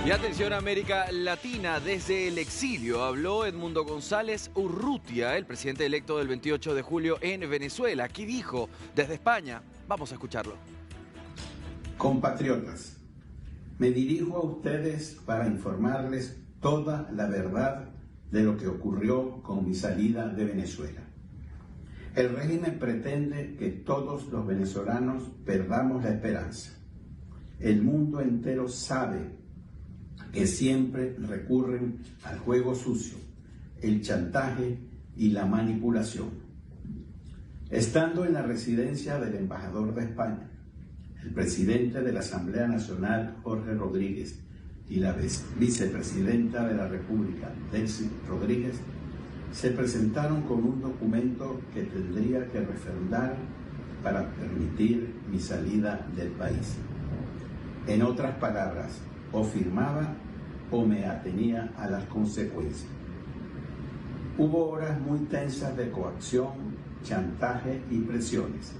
Y atención, América Latina, desde el exilio habló Edmundo González Urrutia, el presidente electo del 28 de julio en Venezuela. Aquí dijo desde España, vamos a escucharlo. Compatriotas, me dirijo a ustedes para informarles toda la verdad de lo que ocurrió con mi salida de Venezuela. El régimen pretende que todos los venezolanos perdamos la esperanza. El mundo entero sabe que siempre recurren al juego sucio, el chantaje y la manipulación. Estando en la residencia del embajador de España, el presidente de la Asamblea Nacional, Jorge Rodríguez, y la vicepresidenta de la República, Delcy Rodríguez, se presentaron con un documento que tendría que refrendar para permitir mi salida del país. En otras palabras, o firmaba o me atenía a las consecuencias. Hubo horas muy tensas de coacción, chantaje y presiones.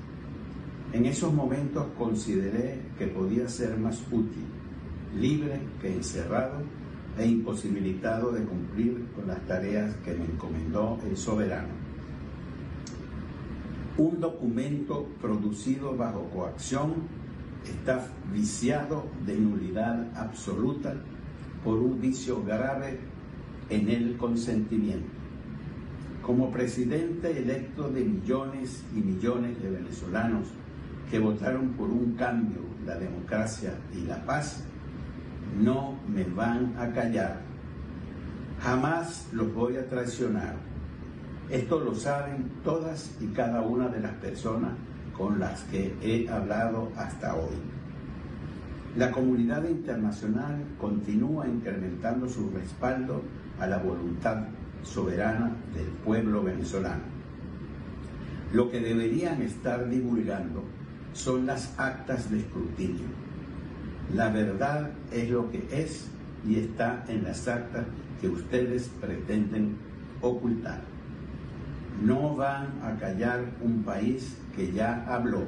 En esos momentos consideré que podía ser más útil, libre que encerrado e imposibilitado de cumplir con las tareas que me encomendó el soberano. Un documento producido bajo coacción está viciado de nulidad absoluta por un vicio grave en el consentimiento. Como presidente electo de millones y millones de venezolanos que votaron por un cambio, la democracia y la paz, no me van a callar. Jamás los voy a traicionar. Esto lo saben todas y cada una de las personas con las que he hablado hasta hoy. La comunidad internacional continúa incrementando su respaldo a la voluntad soberana del pueblo venezolano. Lo que deberían estar divulgando son las actas de escrutinio. La verdad es lo que es y está en las actas que ustedes pretenden ocultar. No van a callar un país que ya habló.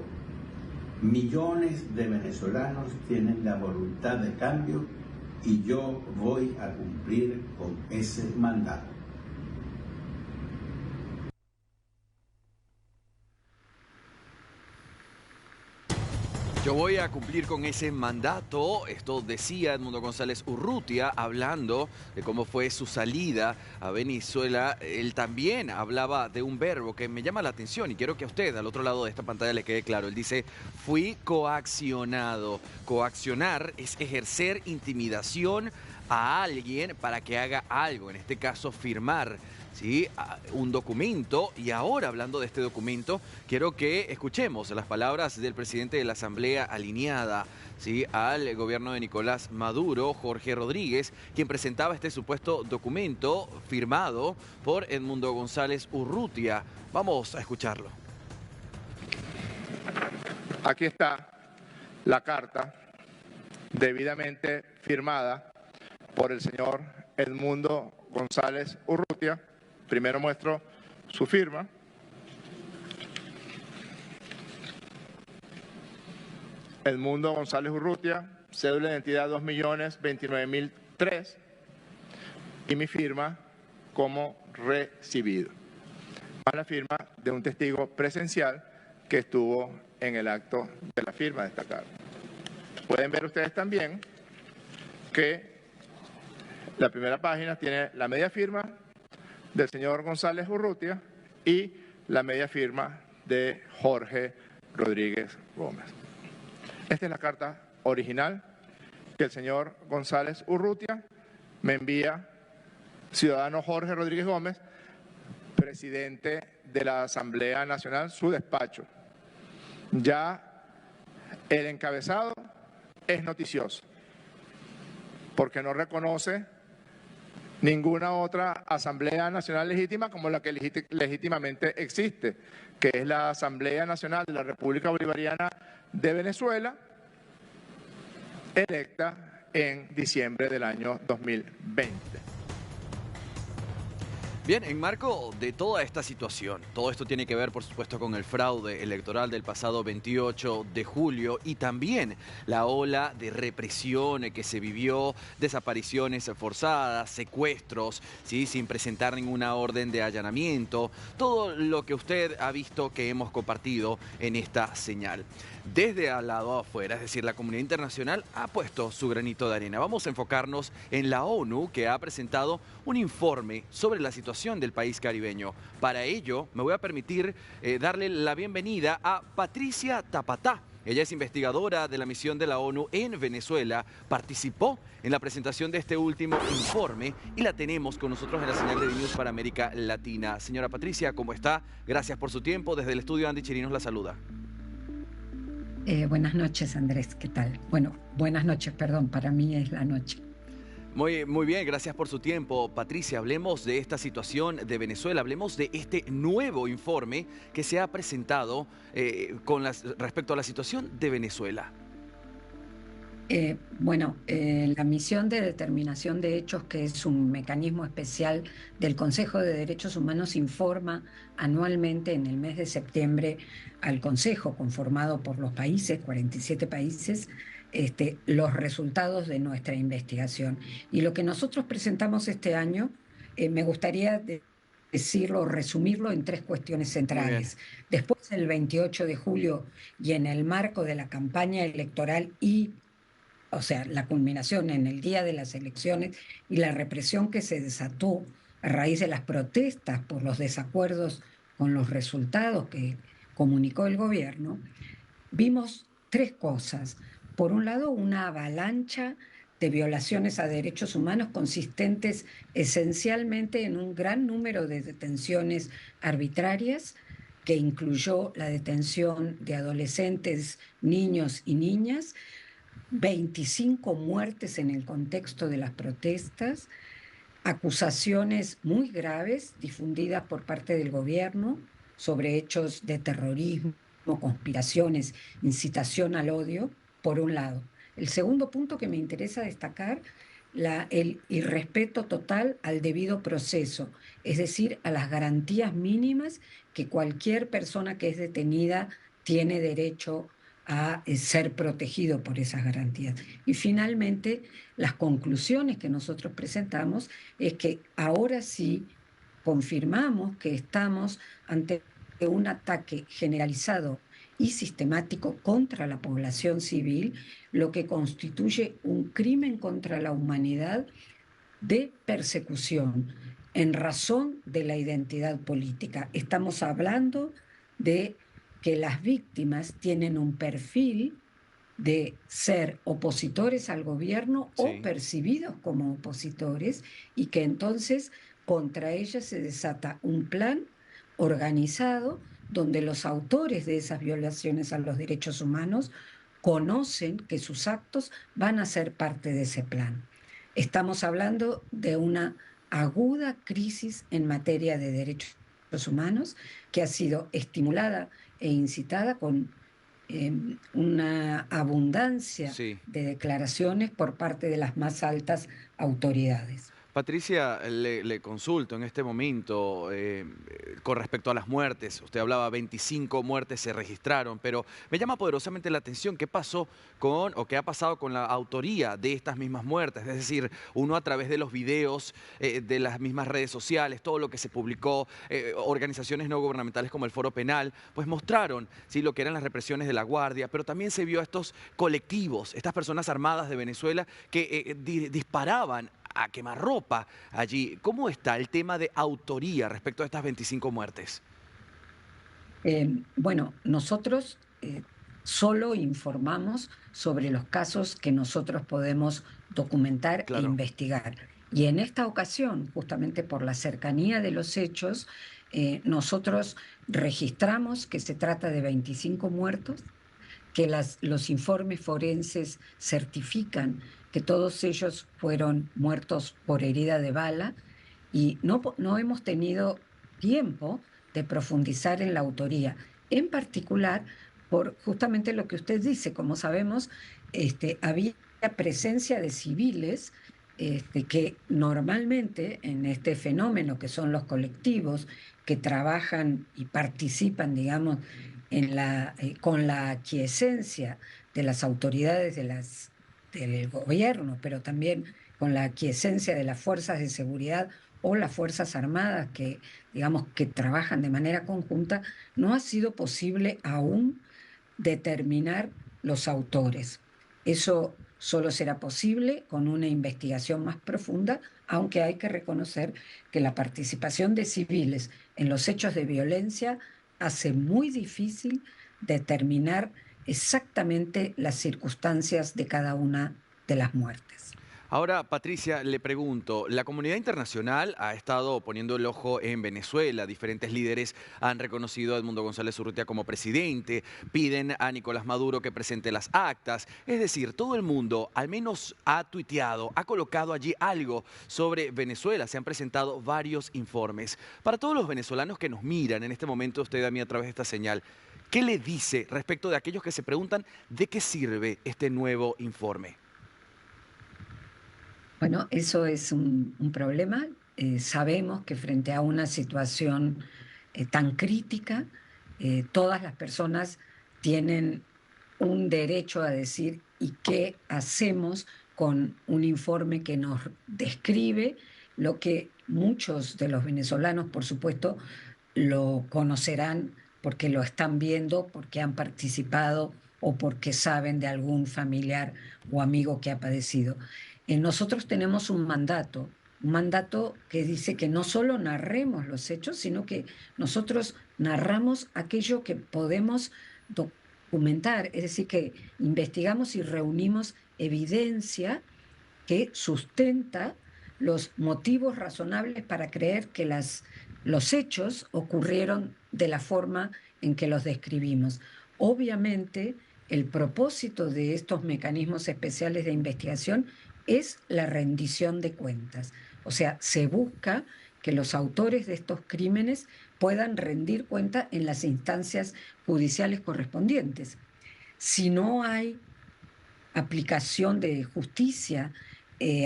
Millones de venezolanos tienen la voluntad de cambio y yo voy a cumplir con ese mandato. Yo voy a cumplir con ese mandato. Esto decía Edmundo González Urrutia, hablando de cómo fue su salida a Venezuela. Él también hablaba de un verbo que me llama la atención y quiero que a usted, al otro lado de esta pantalla, le quede claro. Él dice, fui coaccionado. Coaccionar es ejercer intimidación a alguien para que haga algo, en este caso firmar, ¿sí?, un documento. Y ahora, hablando de este documento, quiero que escuchemos las palabras del presidente de la Asamblea alineada, ¿sí?, al gobierno de Nicolás Maduro, Jorge Rodríguez, quien presentaba este supuesto documento firmado por Edmundo González Urrutia. Vamos a escucharlo. Aquí está la carta debidamente firmada por el señor Edmundo González Urrutia. Primero muestro su firma. Edmundo González Urrutia, cédula de identidad 2.029.003 y mi firma como recibido. Más la firma de un testigo presencial que estuvo en el acto de la firma de esta carta. Pueden ver ustedes también que la primera página tiene la media firma del señor González Urrutia y la media firma de Jorge Rodríguez Gómez. Esta es la carta original que el señor González Urrutia me envía, ciudadano Jorge Rodríguez Gómez, presidente de la Asamblea Nacional, su despacho. Ya el encabezado es noticioso, porque no reconoce ninguna otra Asamblea Nacional legítima como la que legítimamente existe, que es la Asamblea Nacional de la República Bolivariana de Venezuela, electa en diciembre del año 2020. Bien, en marco de toda esta situación, todo esto tiene que ver, por supuesto, con el fraude electoral del pasado 28 de julio y también la ola de represión que se vivió, desapariciones forzadas, secuestros, ¿sí? Sin presentar ninguna orden de allanamiento, todo lo que usted ha visto que hemos compartido en esta señal. Desde al lado afuera, es decir, la comunidad internacional ha puesto su granito de arena. Vamos a enfocarnos en la ONU, que ha presentado un informe sobre la situación del país caribeño. Para ello, me voy a permitir darle la bienvenida a Patricia Tapatá. Ella es investigadora de la misión de la ONU en Venezuela, participó en la presentación de este último informe y la tenemos con nosotros en la señal de News para América Latina. Señora Patricia, ¿cómo está? Gracias por su tiempo. Desde el estudio Andy Chirinos la saluda. Buenas noches, Andrés, ¿qué tal? Bueno, buenas noches, perdón, para mí es la noche. Muy bien, gracias por su tiempo. Patricia, hablemos de esta situación de Venezuela, hablemos de este nuevo informe que se ha presentado respecto a la situación de Venezuela. La misión de determinación de hechos, que es un mecanismo especial del Consejo de Derechos Humanos, informa anualmente en el mes de septiembre al Consejo, conformado por los países, 47 países, los resultados de nuestra investigación. Y lo que nosotros presentamos este año, me gustaría decirlo, resumirlo en tres cuestiones centrales. Después del 28 de julio y en el marco de la campaña electoral o sea, la culminación en el día de las elecciones y la represión que se desató a raíz de las protestas por los desacuerdos con los resultados que comunicó el gobierno, vimos tres cosas. Por un lado, una avalancha de violaciones a derechos humanos consistentes esencialmente en un gran número de detenciones arbitrarias, que incluyó la detención de adolescentes, niños y niñas, 25 muertes en el contexto de las protestas, acusaciones muy graves difundidas por parte del gobierno sobre hechos de terrorismo, conspiraciones, incitación al odio, por un lado. El segundo punto que me interesa destacar, el irrespeto total al debido proceso, es decir, a las garantías mínimas que cualquier persona que es detenida tiene derecho a ser protegido por esas garantías. Y finalmente, las conclusiones que nosotros presentamos es que ahora sí confirmamos que estamos ante un ataque generalizado y sistemático contra la población civil, lo que constituye un crimen contra la humanidad de persecución en razón de la identidad política. Estamos hablando de que las víctimas tienen un perfil de ser opositores al gobierno o percibidos como opositores, y que entonces contra ellas se desata un plan organizado donde los autores de esas violaciones a los derechos humanos conocen que sus actos van a ser parte de ese plan. Estamos hablando de una aguda crisis en materia de derechos humanos que ha sido estimulada e incitada con una abundancia de declaraciones por parte de las más altas autoridades. Patricia, le consulto en este momento con respecto a las muertes. Usted hablaba 25 muertes se registraron, pero me llama poderosamente la atención qué pasó qué ha pasado con la autoría de estas mismas muertes. Es decir, uno a través de los videos de las mismas redes sociales, todo lo que se publicó, organizaciones no gubernamentales como el Foro Penal, pues mostraron lo que eran las represiones de la Guardia, pero también se vio a estos colectivos, estas personas armadas de Venezuela que disparaban a quemarropa allí. ¿Cómo está el tema de autoría respecto a estas 25 muertes? Nosotros solo informamos sobre los casos que nosotros podemos documentar e investigar. Y en esta ocasión, justamente por la cercanía de los hechos, nosotros registramos que se trata de 25 muertos, que los informes forenses certifican que todos ellos fueron muertos por herida de bala, y no hemos tenido tiempo de profundizar en la autoría, en particular por justamente lo que usted dice. Como sabemos, había presencia de civiles que normalmente en este fenómeno que son los colectivos que trabajan y participan, digamos, con la aquiescencia de las autoridades del gobierno, pero también con la aquiescencia de las fuerzas de seguridad o las Fuerzas Armadas que, digamos, que trabajan de manera conjunta, no ha sido posible aún determinar los autores. Eso solo será posible con una investigación más profunda, aunque hay que reconocer que la participación de civiles en los hechos de violencia hace muy difícil determinar exactamente las circunstancias de cada una de las muertes. Ahora, Patricia, le pregunto, la comunidad internacional ha estado poniendo el ojo en Venezuela, diferentes líderes han reconocido a Edmundo González Urrutia como presidente, piden a Nicolás Maduro que presente las actas, es decir, todo el mundo al menos ha tuiteado, ha colocado allí algo sobre Venezuela, se han presentado varios informes. Para todos los venezolanos que nos miran en este momento, usted a mí a través de esta señal, ¿qué le dice respecto de aquellos que se preguntan de qué sirve este nuevo informe? Bueno, eso es un problema. Sabemos que frente a una situación tan crítica, todas las personas tienen un derecho a decir y qué hacemos con un informe que nos describe lo que muchos de los venezolanos, por supuesto, lo conocerán porque lo están viendo, porque han participado o porque saben de algún familiar o amigo que ha padecido. Nosotros tenemos un mandato que dice que no solo narremos los hechos, sino que nosotros narramos aquello que podemos documentar, es decir, que investigamos y reunimos evidencia que sustenta los motivos razonables para creer que los hechos ocurrieron de la forma en que los describimos. Obviamente, el propósito de estos mecanismos especiales de investigación es la rendición de cuentas. O sea, se busca que los autores de estos crímenes puedan rendir cuenta en las instancias judiciales correspondientes. Si no hay aplicación de justicia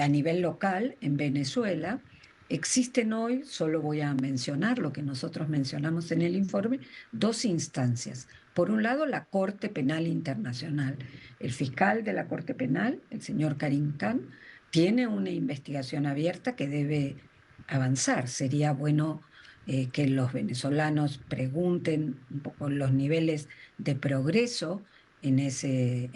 a nivel local en Venezuela, existen hoy, solo voy a mencionar lo que nosotros mencionamos en el informe, dos instancias. Por un lado, la Corte Penal Internacional. El fiscal de la Corte Penal, el señor Karim Khan, tiene una investigación abierta que debe avanzar. Sería bueno que los venezolanos pregunten un poco los niveles de progreso en ese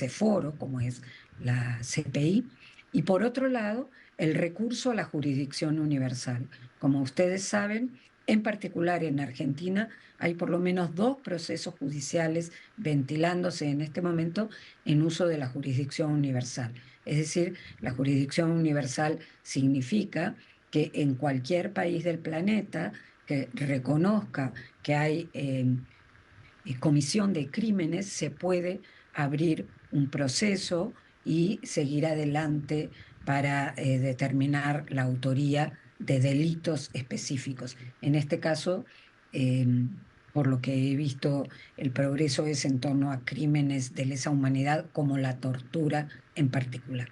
foro, como es la CPI. Y por otro lado, el recurso a la jurisdicción universal. Como ustedes saben, en particular en Argentina, hay por lo menos 2 procesos judiciales ventilándose en este momento en uso de la jurisdicción universal. Es decir, la jurisdicción universal significa que en cualquier país del planeta que reconozca que hay comisión de crímenes, se puede abrir un proceso y seguir adelante para determinar la autoría de delitos específicos. En este caso, por lo que he visto, el progreso es en torno a crímenes de lesa humanidad, como la tortura en particular.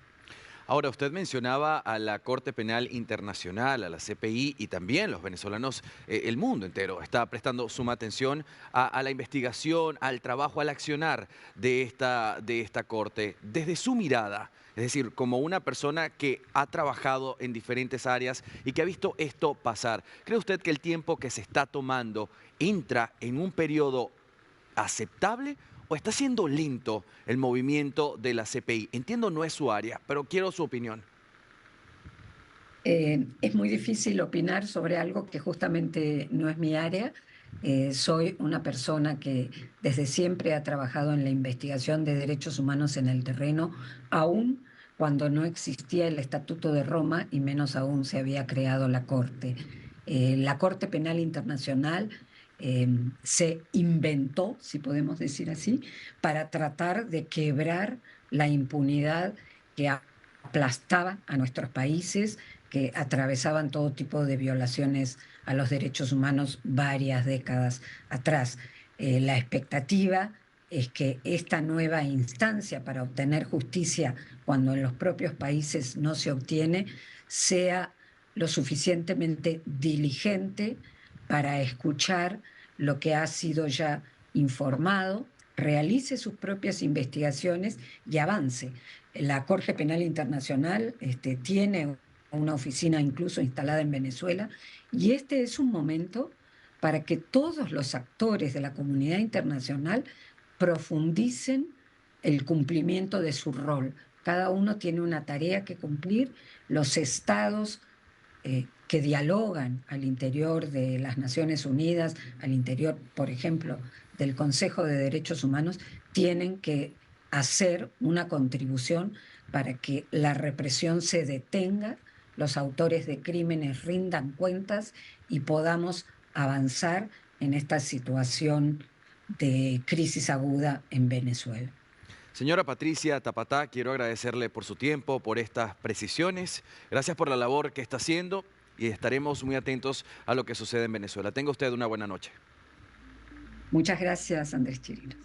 Ahora, usted mencionaba a la Corte Penal Internacional, a la CPI y también los venezolanos, el mundo entero está prestando suma atención a la investigación, al trabajo, al accionar de esta Corte. Desde su mirada, es decir, como una persona que ha trabajado en diferentes áreas y que ha visto esto pasar, ¿cree usted que el tiempo que se está tomando entra en un periodo aceptable o está siendo lento el movimiento de la CPI? Entiendo, no es su área, pero quiero su opinión. Es muy difícil opinar sobre algo que justamente no es mi área. Soy una persona que desde siempre ha trabajado en la investigación de derechos humanos en el terreno, aún cuando no existía el Estatuto de Roma y menos aún se había creado la Corte. La Corte Penal Internacional se inventó, si podemos decir así, para tratar de quebrar la impunidad que aplastaba a nuestros países, que atravesaban todo tipo de violaciones a los derechos humanos varias décadas atrás. La expectativa es que esta nueva instancia para obtener justicia cuando en los propios países no se obtiene sea lo suficientemente diligente para escuchar lo que ha sido ya informado, realice sus propias investigaciones y avance. La Corte Penal Internacional tiene una oficina incluso instalada en Venezuela, y este es un momento para que todos los actores de la comunidad internacional profundicen el cumplimiento de su rol. Cada uno tiene una tarea que cumplir. Los estados que dialogan al interior de las Naciones Unidas, al interior, por ejemplo, del Consejo de Derechos Humanos, tienen que hacer una contribución para que la represión se detenga, los autores de crímenes rindan cuentas y podamos avanzar en esta situación de crisis aguda en Venezuela. Señora Patricia Tapatá, quiero agradecerle por su tiempo, por estas precisiones. Gracias por la labor que está haciendo y estaremos muy atentos a lo que sucede en Venezuela. Tenga usted una buena noche. Muchas gracias, Andrés Chirinos.